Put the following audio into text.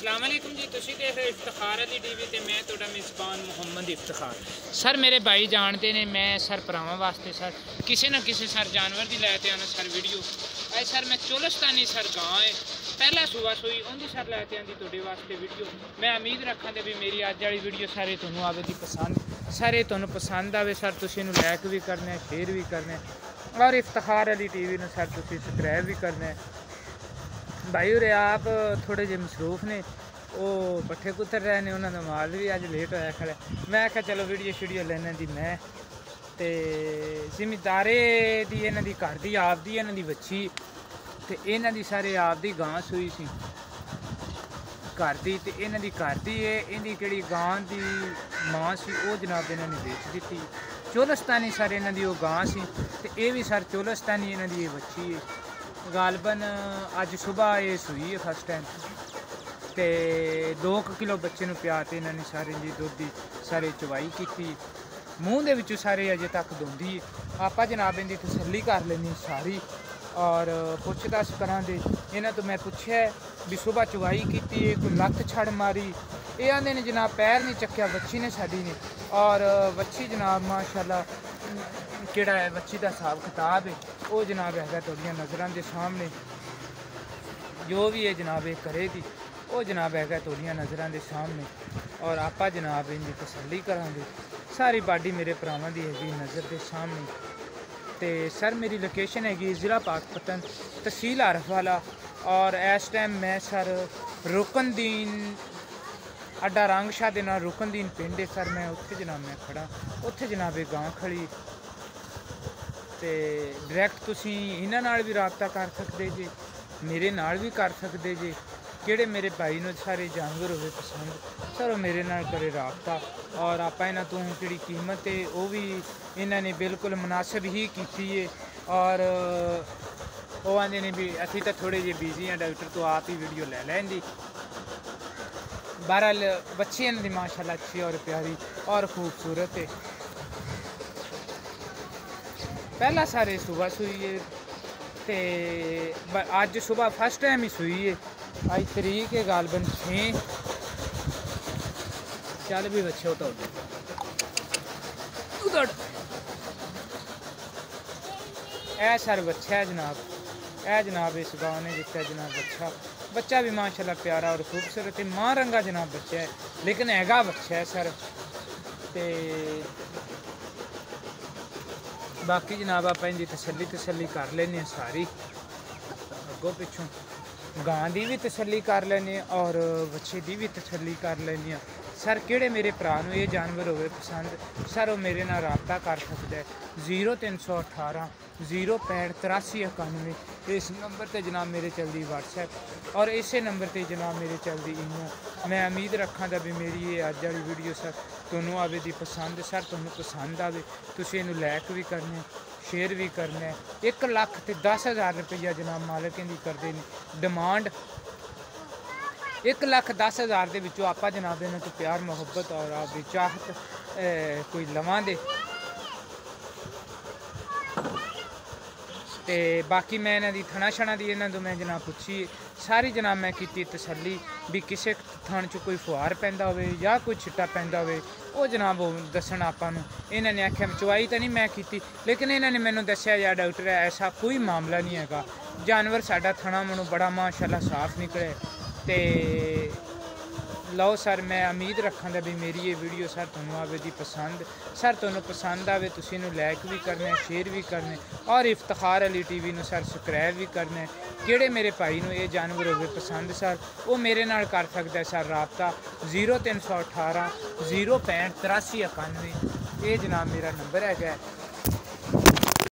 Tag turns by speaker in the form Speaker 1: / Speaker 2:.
Speaker 1: अस्सलाम वालेकुम जी, तुसीं देख रहे इफ्तिखार अली टीवी ते मैं तुहाडा मेज़बान मुहम्मद इफ्तिखार। सर मेरे भाई जानते ने मैं सर भरावां वास्ते सर किसी ना किसी सर जानवर दी लैते आना सर वीडियो। अज सर मैं चोलस्तानी सर गांव है पहला सुबह सोई उनकी सर लैते आंदी तुहाडे वास्ते वीडियो। मैं उम्मीद रखा ते भी मेरी अज वाली वीडियो सारे तुहानूं आवे दी पसंद, सारे तुहानूं पसंद आवे सर। तुसीं इहनूं लाइक भी करना, शेयर भी करना और इफ्तिखार अली टीवी नूं सर तुसीं सबसक्राइब भी करना है। भाई उरे आप थोड़े जे मसरूफ ने, वो पट्ठे कुतर रहे ने, उन्होंने माल भी अज लेट होया खड़ा। मैं आख्या चलो वीडियो शीडियो लेने दी मैं ते जिमीदारे दी इन्हां दी घर दी आप दी इन्हां दी बच्ची ते इन्हां दी सारे आप दी गां सूई सी घर दी ते इन्हां दी घर दी है। इहदी किहड़ी गां दी मां सी वो जनाब इन्हां ने बेच दित्ती। चोलस्तानी सर इन्हां दी वो गां सी ते ये भी सर चोलस्तानी इन्हां दी बच्ची है। गालबन अज सुबह ये सूई है फर्स्ट टाइम ते 2 किलो बच्चे नूं पिया ते इन्हां ने सारे दी दुध दी सारे चवाई की, मूँह दे विचों सारे अजे तक दोंदी है। आपां जनाब इहदी तसल्ली कर लैनी सारी और पुछ दस करां दे। इन्हां तो मैं पुछया भी सुबह चवाई की, कोई लत्त छड़ मारी, ये आंदे ने जनाब पैर नहीं चक्या बच्ची ने साडी ने। और बच्ची जनाब माशाअल्लाह किहड़ा है बच्ची का हिसाब किताब है वो जनाब है तुहाडियां नज़रां दे सामने। जो भी है जनाब ये करेगी वो जनाब है तुहाडियां नज़रां दे सामने और आपां जनाब इनकी तसल्ली करांगे। सारी बाडी मेरे भरावां दी हैगी नज़र के सामने। तो सर मेरी लोकेशन हैगी ज़िला पाकपतन तहसील आरफवाला और इस टाइम मैं सर रुकनदीन अड्डा रंगशाह दे नाल रुकनदीन पिंड है सर। मैं उत्थे जनाब मैं खड़ा, उत्थे जनाब ये गां खड़ी ते डायरैक्ट तुसीं इन्हां नाल भी राबता कर सकदे जे, मेरे नाल भी कर सकदे जे। किहड़े मेरे भाई नूं सारे जानवर होवे पसंद सर वो मेरे नाल करे राबता और आपां इन्हां तों जिहड़ी कीमत है वो भी इन्हां ने बिल्कुल मुनासिब ही कीती है। और वो आंदे ने भी असीं तां थोड़े जे बिजी हैं डॉक्टर तो आप ही वीडियो ले लैंदी। बहरहाल बच्ची इन्हां दी माशाअल्लाह अच्छी और प्यारी और खूबसूरत है। पहला सारे सुबह सूई है ते अज सुबह फर्स्ट टाइम ही सूई है। अज तरीक है गालबन 6 चल भी बच्चे हो तो ए सर बच्चा है जनाब, ए जनाब इस गाँव ने जिसका जनाब बच्चा बच्चा भी माशाल्लाह प्यारा और खूबसूरत है। माँ रंगा जनाब बच्चा है लेकिन हैगा बच्चा है सर। ते बाकी जनाब आप इनकी तसल्ली कर लेने सारी अगों पिछों गां की भी तसल्ली कर लेने और बच्चे की भी तसल्ली कर लेने। सर किहड़े मेरे भरा नूं ये जानवर होवे पसंद सर वो मेरे नाल राबता कर सकदा है 0318 065 83 91 इस नंबर ते जनाब मेरे चलदी व्हाट्सएप और इसे नंबर ते जनाब मेरे चलदी ईमो। मैं उम्मीद रखा दा भी मेरी ये अज वाली वीडियो सर तुहानूं आवे दी पसंद सर तुहानूं पसंद आवे तुसीं इहनूं लाइक भी करने शेयर भी करना। 1,10,000 रुपया जनाब मालक इहदी करदे ने डिमांड। 1,10,000 के विचों आपां जनाब इन्हां तो प्यार मुहब्बत और आपकी चाहत कोई लवांदे ते बाकी मैं इन्हां दी थणा छणा दी इन्हां तो मैं जनाब पुछी सारी जनाब मैं की तसल्ली भी किसी थण च कोई फुहार पैंदा होवे या कोई छिट्टा पैंदा होवे वो जनाब दसन आपां नूं। इन्हां ने आख्या चवाई तो नहीं मैं की लेकिन इन्हां ने मैनूं दस्सिया या डॉक्टर ऐसा कोई मामला नहीं हैगा। जानवर साडा थणा मणों बड़ा माशाअल्लाह साफ निकले। ते लो सर मैं उम्मीद रखा दा भी मेरी ये वीडियो सर तुहानूं आवे दी पसंद सर तुहानूं पसंद आवे तुसीं इहनूं लाइक भी करना शेयर भी करना और इफ्तिखार अली टीवी नूं सर सबसक्राइब भी करना। किहड़े मेरे भाई नूं ये जानवर होवे पसंद सर वो मेरे नाल कर सकदा है सर राबता 0318 065 83 91 ये जनाब मेरा नंबर है।